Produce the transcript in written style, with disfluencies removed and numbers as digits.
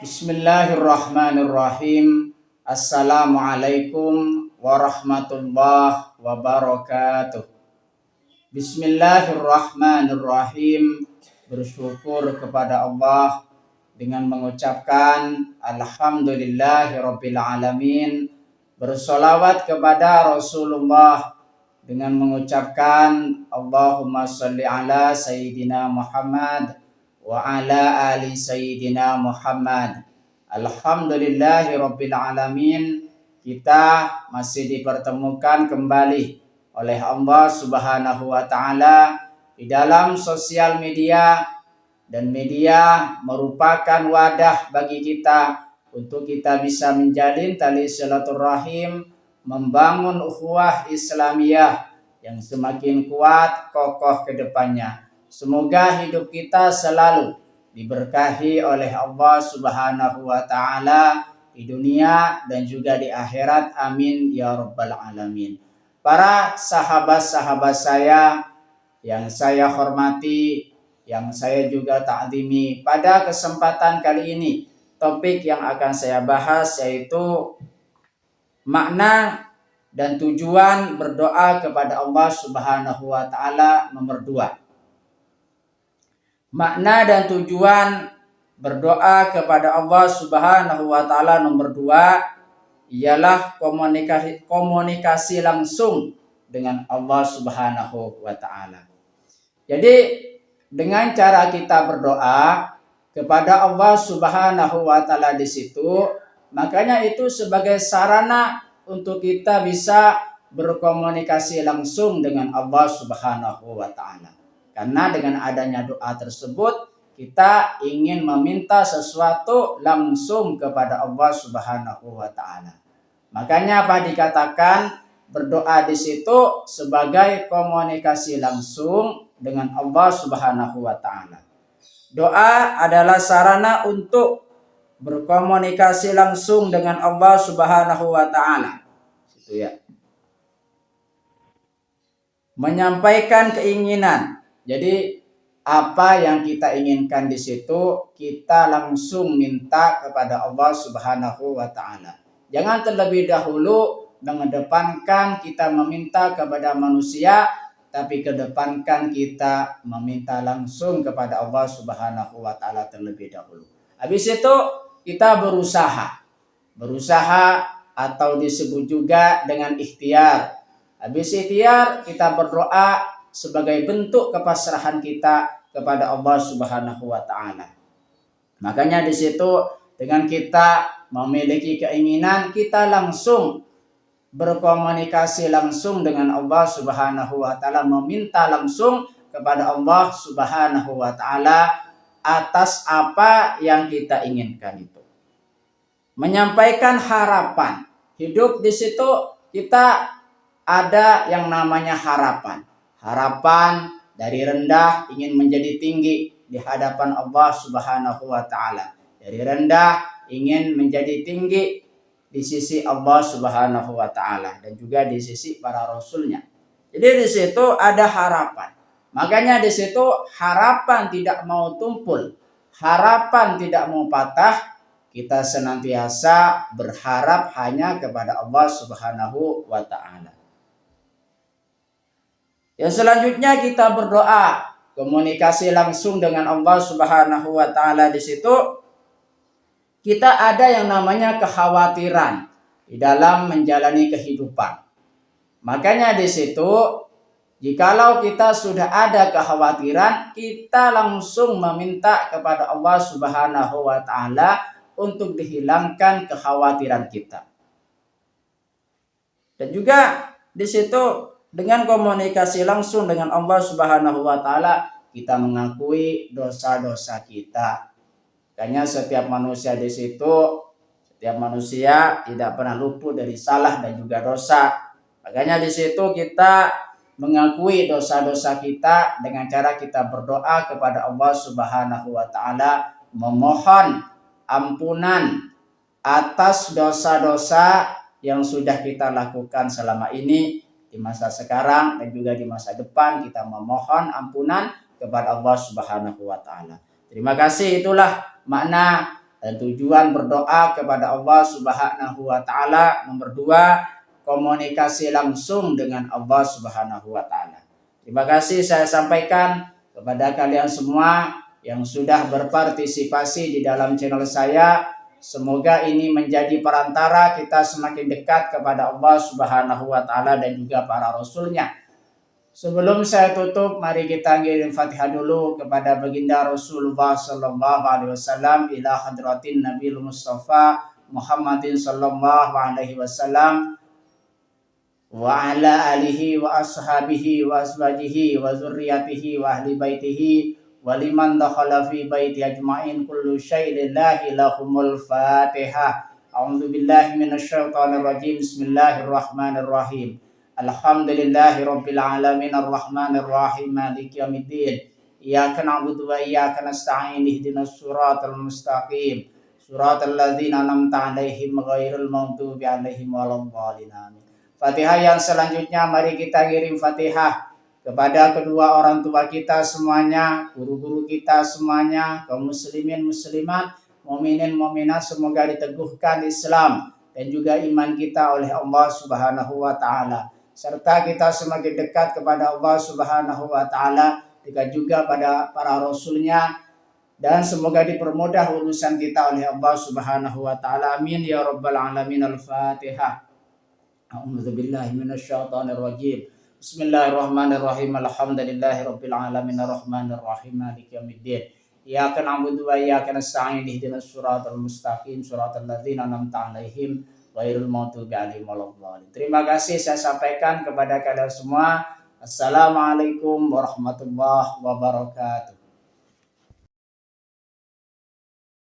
Bismillahirrahmanirrahim. Assalamualaikum warahmatullahi wabarakatuh. Bismillahirrahmanirrahim. Bersyukur kepada Allah dengan mengucapkan Alhamdulillahirabbil alamin. Bersolawat kepada Rasulullah dengan mengucapkan Allahumma sholli ala Sayyidina Muhammad wa ala ali Sayyidina Muhammad. Alhamdulillahirabbil alamin. Kita masih dipertemukan kembali oleh Allah Subhanahu wa taala di dalam sosial media, dan media merupakan wadah bagi kita untuk kita bisa menjalin tali silaturahim, membangun ukhuwah Islamiyah yang semakin kuat kokoh ke depannya. Semoga hidup kita selalu diberkahi oleh Allah Subhanahu wa taala di dunia dan juga di akhirat. Amin ya rabbal alamin. Para sahabat-sahabat saya yang saya hormati, yang saya juga ta'zimi, pada kesempatan kali ini topik yang akan saya bahas yaitu makna dan tujuan berdoa kepada Allah Subhanahu wa taala nomor 2. Makna dan tujuan berdoa kepada Allah Subhanahu wa taala nomor 2 ialah komunikasi langsung dengan Allah Subhanahu wa taala. Jadi dengan cara kita berdoa kepada Allah Subhanahu wa taala di situ, makanya itu sebagai sarana untuk kita bisa berkomunikasi langsung dengan Allah Subhanahu wa taala. Karena dengan adanya doa tersebut kita ingin meminta sesuatu langsung kepada Allah Subhanahu wa taala. Makanya apa dikatakan berdoa di situ sebagai komunikasi langsung dengan Allah Subhanahu wa taala. Doa adalah sarana untuk berkomunikasi langsung dengan Allah Subhanahu wa taala. Itu ya. Menyampaikan keinginan. Jadi apa yang kita inginkan di situ kita langsung minta kepada Allah Subhanahu wa taala. Jangan terlebih dahulu mengedepankan kita meminta kepada manusia, tapi kedepankan kita meminta langsung kepada Allah Subhanahu wa taala terlebih dahulu. Habis itu kita berusaha atau disebut juga dengan ikhtiar. Habis ikhtiar kita berdoa sebagai bentuk kepasrahan kita kepada Allah Subhanahu wa taala. Makanya di situ dengan kita memiliki keinginan, kita langsung berkomunikasi langsung dengan Allah Subhanahu wa taala, meminta langsung kepada Allah Subhanahu wa taala atas apa yang kita inginkan itu. Menyampaikan harapan. Hidup di situ kita ada yang namanya harapan. Harapan dari rendah ingin menjadi tinggi di hadapan Allah Subhanahu wa taala. Dari rendah ingin menjadi tinggi di sisi Allah Subhanahu wa taala dan juga di sisi para rasulnya. Jadi di situ ada harapan. Makanya di situ harapan tidak mau tumpul, harapan tidak mau patah. Kita senantiasa berharap hanya kepada Allah Subhanahu wa taala. Yang selanjutnya kita berdoa, komunikasi langsung dengan Allah Subhanahu wa taala di situ. Kita ada yang namanya kekhawatiran di dalam menjalani kehidupan. Makanya di situ jikalau kita sudah ada kekhawatiran, kita langsung meminta kepada Allah Subhanahu wa taala untuk dihilangkan kekhawatiran kita. Dan juga di situ dengan komunikasi langsung dengan Allah Subhanahu wa taala kita mengakui dosa-dosa kita. Makanya setiap manusia di situ, setiap manusia tidak pernah luput dari salah dan juga dosa. Makanya di situ kita mengakui dosa-dosa kita dengan cara kita berdoa kepada Allah Subhanahu wa taala, memohon ampunan atas dosa-dosa yang sudah kita lakukan selama ini di masa sekarang dan juga di masa depan. Kita memohon ampunan kepada Allah Subhanahu wa taala. Terima kasih. Itulah makna Dan tujuan berdoa kepada Allah Subhanahu wa taala nomor 2, komunikasi langsung dengan Allah Subhanahu wa taala. Terima kasih saya sampaikan kepada kalian semua yang sudah berpartisipasi di dalam channel saya. Semoga ini menjadi perantara kita semakin dekat kepada Allah Subhanahu wa taala dan juga para rasulnya. Sebelum saya tutup, mari kita ngirim Fatihah dulu kepada baginda Rasulullah sallallahu alaihi wasallam ila hadratin Nabi Mustafa Muhammadin sallallahu alaihi wasallam wa ala alihi wa ashabihi wa azwajihi wa zurriyatihi wa ahli baitihi wa liman dakhala fi baiti ajma'in kullu syai'in lillahi lahumul fatihah. A'udzu billahi minasyaitonir rajim. Bismillahirrahmanirrahim. Alhamdulillahi rabbil alamin arrahmanir rahim maliki yaumiddin. Iyyaka na'budu wa iyyaka nasta'in ihdinas siratal mustaqim. Siratal ladzina an'amta 'alaihim ghairil maghdubi 'alaihim waladdallin. Amin. Fatihah yang selanjutnya mari kita kirim Fatihah kepada kedua orang tua kita semuanya, guru-guru kita semuanya, kaum muslimin muslimat, mukminin mukminat, semoga diteguhkan Islam dan juga iman kita oleh Allah Subhanahu wa taala, serta kita semakin dekat kepada Allah Subhanahu wa taala, dekat juga pada para rasulnya, dan semoga dipermudah urusan kita oleh Allah Subhanahu wa taala. Amin ya rabbal alamin. Al-Fatihah. A'udzu billahi minasyaitonir rajim. Bismillahirrahmanirrahim. Alhamdulillahi rabbil alamin arrahmanir rahim maliki yaumiddin. Iyyaka na'budu wa iyyaka nasta'in ihdinas siratal mustaqim siratal ladzina an'amta 'alaihim ghairil maghdubi 'alaihim waladdallin. Terima kasih saya sampaikan kepada kalian semua. Assalamualaikum warahmatullahi wabarakatuh.